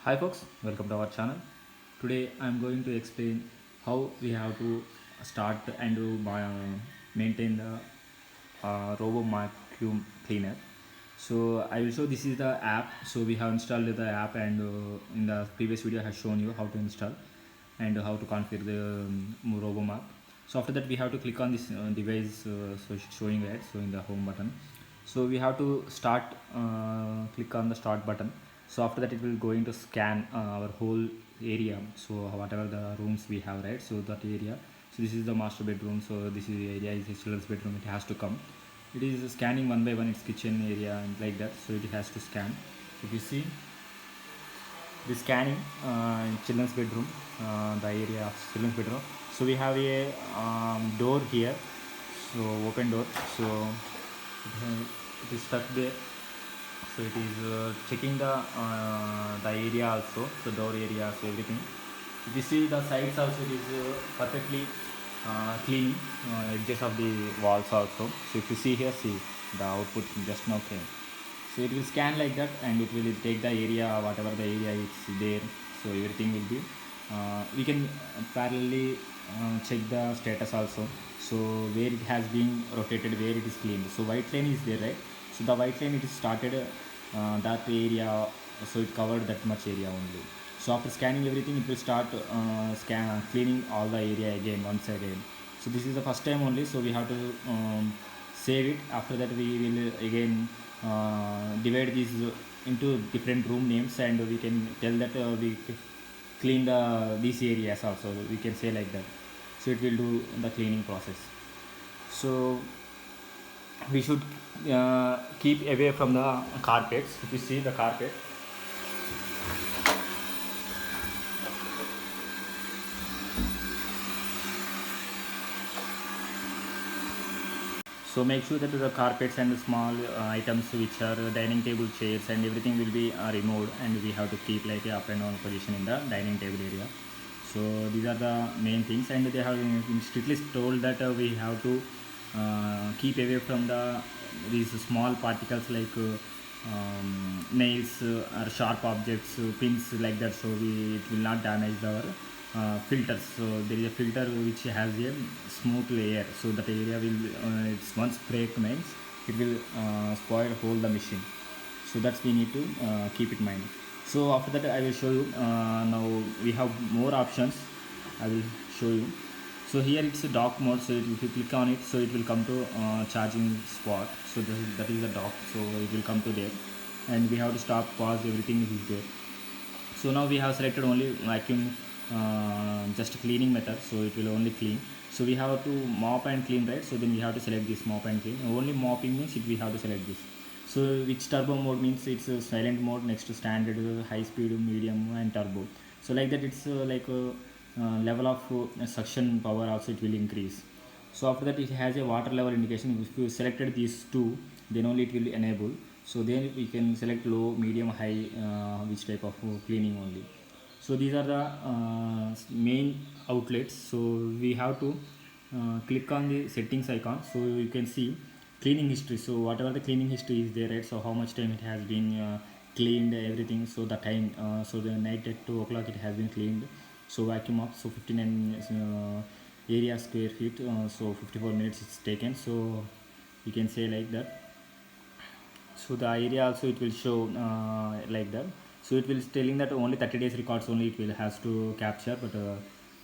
Hi folks, welcome to our channel. Today I am going to explain how we have to start and maintain the Robo Vacuum Cleaner. So I will show this is the app. So we have installed the app, and in the previous video I have shown you how to install and how to configure the RoboMap. So after that we have to click on this device, so it's showing it so in the home button. So we have to start, click on the start button. So after that it will going to scan our whole area, so whatever the rooms we have, right? So that area, so this is the master bedroom, so this is the area is the children's bedroom. It has to come, it is scanning one by one its kitchen area and like that, so it has to scan. If you see the scanning in children's bedroom, the area of children's bedroom, so we have a door here, so open door, so it is stuck there. So it is checking the area also, so door area, so everything. If you see the sides also, it is perfectly clean, edges of the walls also. So if you see here, see the output just now came. So it will scan like that, and it will take the area, whatever the area is there, so everything will be we can parallelly check the status also. So where it has been rotated, where it is cleaned, so white line is there, right? So the white line, it is started that area, so it covered that much area only. So after scanning everything, it will start scan cleaning all the area again, once again. So this is the first time only, so we have to save it. After that we will again divide these into different room names, and we can tell that we clean these areas also, we can say like that. So it will do the cleaning process. So we should keep away from the carpets. If you see the carpet, so make sure that the carpets and the small items which are dining table chairs and everything will be removed, and we have to keep like a up and down position in the dining table area. So these are the main things, and they have strictly told that we have to keep away from the these small particles like nails or sharp objects, pins like that, so it will not damage our filters. So there is a filter which has a smooth layer, so that area will it's once break means it will spoil whole the machine. So that's we need to keep it in mind. So after that I will show you, now we have more options, I will show you. So here it's a dock mode, so if you click on it, so it will come to charging spot. So that is the dock, so it will come to there, and we have to stop, pause, everything is there. So now we have selected only vacuum, just cleaning method, so it will only clean. So we have to mop and clean, right? So then we have to select this mop and clean. Only mopping means we have to select this. So which turbo mode means it's a silent mode, next to standard, high speed, medium, and turbo. So like that, it's like a level of suction power also it will increase. So after that it has a water level indication. If you selected these two, then only it will enable. So then we can select low, medium, high, which type of cleaning only. So these are the main outlets. So we have to click on the settings icon, so you can see cleaning history. So whatever the cleaning history is there, right? So how much time it has been cleaned, everything. So the time, so the night at 2 o'clock it has been cleaned. So vacuum up, so 59 area square feet, so 54 minutes it's taken, so you can say like that. So the area also it will show like that. So it will telling that only 30 days records only it will has to capture, but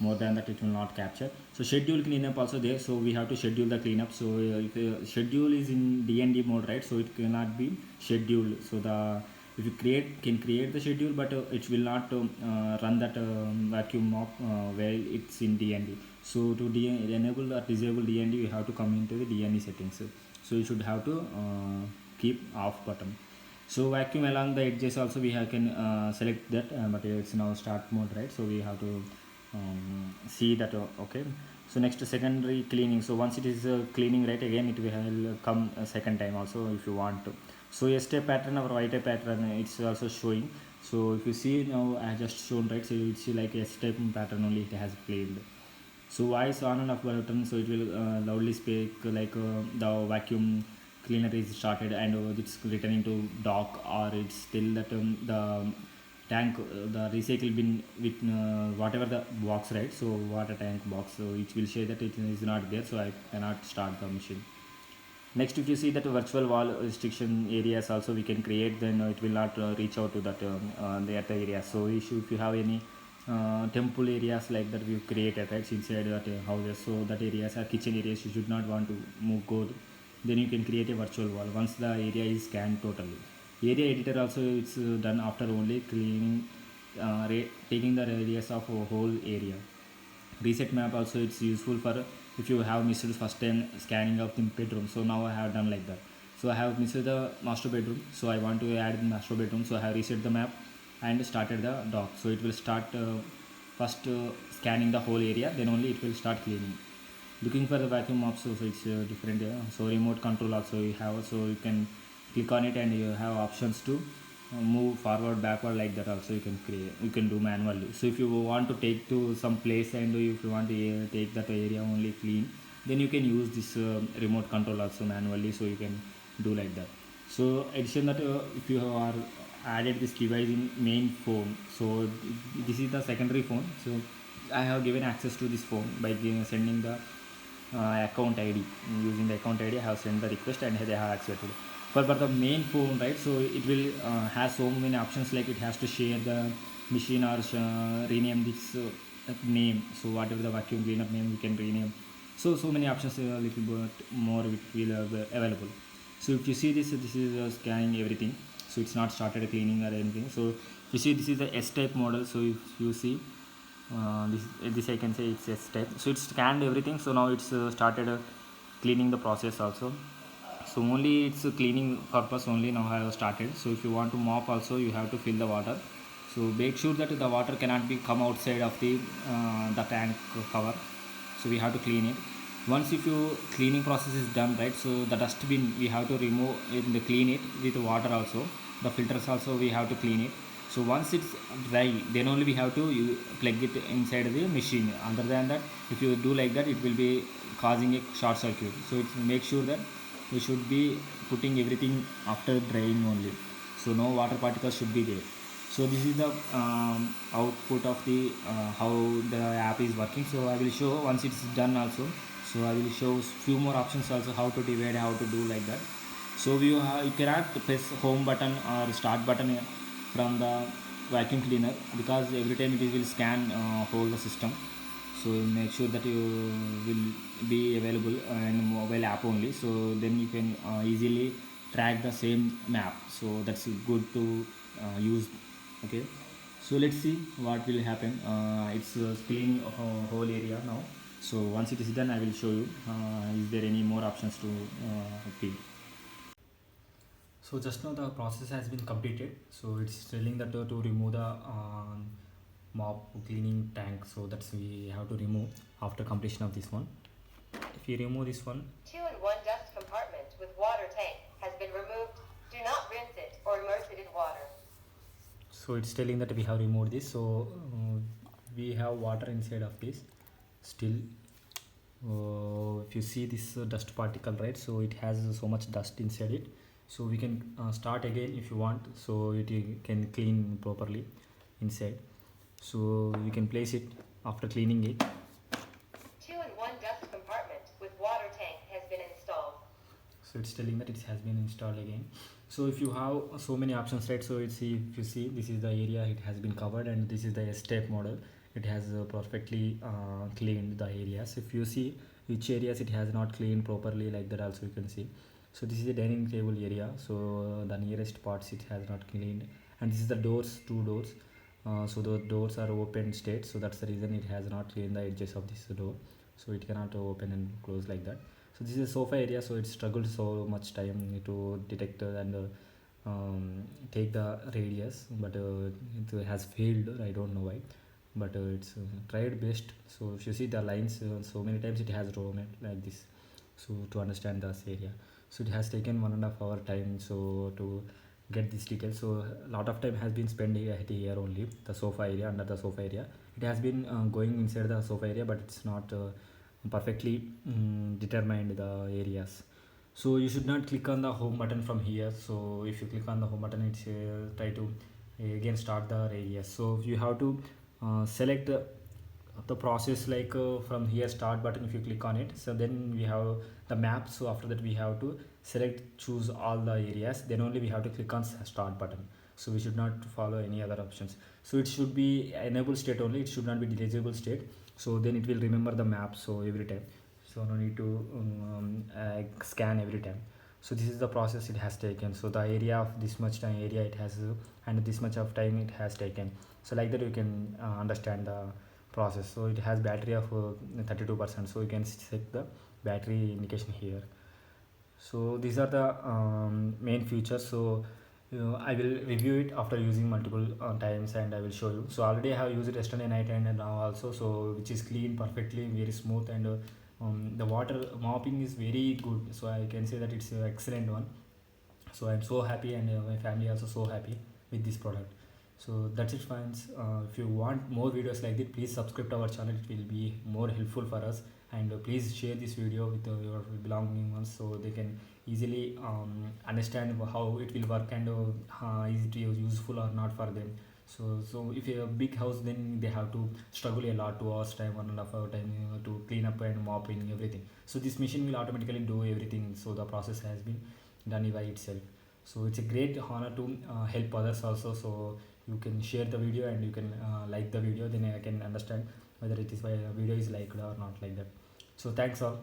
more than that it will not capture. So schedule cleanup also there, so we have to schedule the cleanup. So if schedule is in DND mode, right? So it cannot be scheduled. So the if you create the schedule, but it will not run that vacuum mop where it's in DND. So to enable or disable DND, you have to come into the DND settings. So you should have to keep off button. So vacuum along the edges also we have can select that, but it's now start mode, right? So we have to see that, okay. So next, secondary cleaning. So once it is cleaning, right, again it will come a second time also if you want to. So S type pattern or Y type pattern, it's also showing. So if you see now I just shown, right? So it's like S type pattern only it has cleaned. So voice on and off button, so it will loudly speak like the vacuum cleaner is started, and it's returning to dock, or it's still that the tank, the recycle bin with whatever the box, right? So water tank box, so it will say that it is not there, so I cannot start the machine. Next, if you see that virtual wall restriction areas also we can create, then it will not reach out to that area. So if you have any temple areas like that we created, right, inside that houses, so that areas are kitchen areas you should not want to move go, then you can create a virtual wall once the area is scanned totally. Area editor also it's done after only cleaning, taking the radius of a whole area. Reset map also it's useful for if you have missed the first time scanning of the bedroom. So now I have done like that. So I have missed the master bedroom, so I want to add the master bedroom, so I have reset the map and started the dock. So it will start first scanning the whole area, then only it will start cleaning. Looking for the vacuum mop, so it's different. So remote control also you have, so you can click on it and you have options to move forward backward like that also you can create, you can do manually. So if you want to take to some place and if you want to take that area only clean, then you can use this remote control also manually, so you can do like that. So addition that if you are added this device in main phone, so this is the secondary phone. So I have given access to this phone by sending the account ID. Using the account ID I have sent the request and they have accepted. For the main phone, right, so it will has so many options, like it has to share the machine or rename this name. So whatever the vacuum cleaner name we can rename. So many options, a little bit more it will available. So if you see this is scanning everything, so it's not started cleaning or anything. So if you see this is the S type model. So if you see this I can say it's S type, so it's scanned everything. So now it's started cleaning the process also. So only it's a cleaning purpose only now I have started. So if you want to mop also you have to fill the water. So make sure that the water cannot be come outside of the tank cover. So we have to clean it. Once if you cleaning process is done, right, so the dustbin we have to remove in the clean it with water also. The filters also we have to clean it. So once it's dry, then only we have to plug it inside the machine. Other than that, if you do like that, it will be causing a short circuit. So it's make sure that we should be putting everything after drying only. So no water particles should be there. So this is the output of the how the app is working. So I will show once it's done also. So I will show few more options also, how to divide, how to do like that. So you cannot press home button or start button from the vacuum cleaner, because every time it will scan whole the system. So make sure that you will be available in mobile app only, so then you can easily track the same map. So that's good to use. Okay, so let's see what will happen. It's cleaning whole area now. So once it is done I will show you is there any more options to fill. So just now the process has been completed. So it's telling that to remove the mop cleaning tank. So that's we have to remove after completion of this one. If you remove this one, 2-in-1 dust compartment with water tank has been removed. Do not rinse it or immerse it in water. so it's telling that we have removed this. So we have water inside of this still. If you see this dust particle, right, so it has so much dust inside it. So we can start again if you want, so it can clean properly inside. So we can place it after cleaning it. 2-in-1 dust compartment with water tank has been installed. So it's telling that it has been installed again. So if you have so many options, right, so it's, if you see this is the area it has been covered, and this is the S-type model. It has perfectly cleaned the areas. If you see which areas it has not cleaned properly, like that also you can see. So this is the dining table area, so the nearest parts it has not cleaned. And this is the doors, two doors. So the doors are open state, so that's the reason it has not cleaned the edges of this door, so it cannot open and close like that. So this is a sofa area, so it struggled so much time to detect and take the radius, but it has failed. I don't know why, but it's tried best. So if you see the lines, so many times it has roamed like this, so to understand this area. So it has taken 1.5 hour time so to get this detail. So a lot of time has been spent here only, the sofa area, under the sofa area. It has been going inside the sofa area, but it's not perfectly determined the areas. So you should not click on the home button from here. So if you click on the home button, it's try to again start the radius. So you have to select the process like from here start button. If you click on it, so then we have the map. So after that we have to select, choose all the areas, then only we have to click on start button. So we should not follow any other options. So it should be enable state only, it should not be delegible state. So then it will remember the map, so every time, so no need to scan every time. So this is the process it has taken. So the area of this much time area it has and this much of time it has taken. So like that you can understand the process. So it has battery of 32%, so you can check the battery indication here. So these are the main features. So I will review it after using multiple times and I will show you. So already I have used it yesterday night and now also, so which is clean perfectly, very smooth, and the water mopping is very good. So I can say that it's an excellent one. So I'm so happy and my family also so happy with this product. So that's it friends. If you want more videos like this, please subscribe to our channel, it will be more helpful for us. And please share this video with your belonging ones, so they can easily understand how it will work, and is it useful or not for them. So if you have a big house, then they have to struggle a lot, 2 hours time, 1.5 hour time to clean up and mopping everything. So this machine will automatically do everything, so the process has been done by itself. So it's a great honor to help others also. So you can share the video and you can like the video, then I can understand whether it is why a video is liked or not, like that. So thanks all.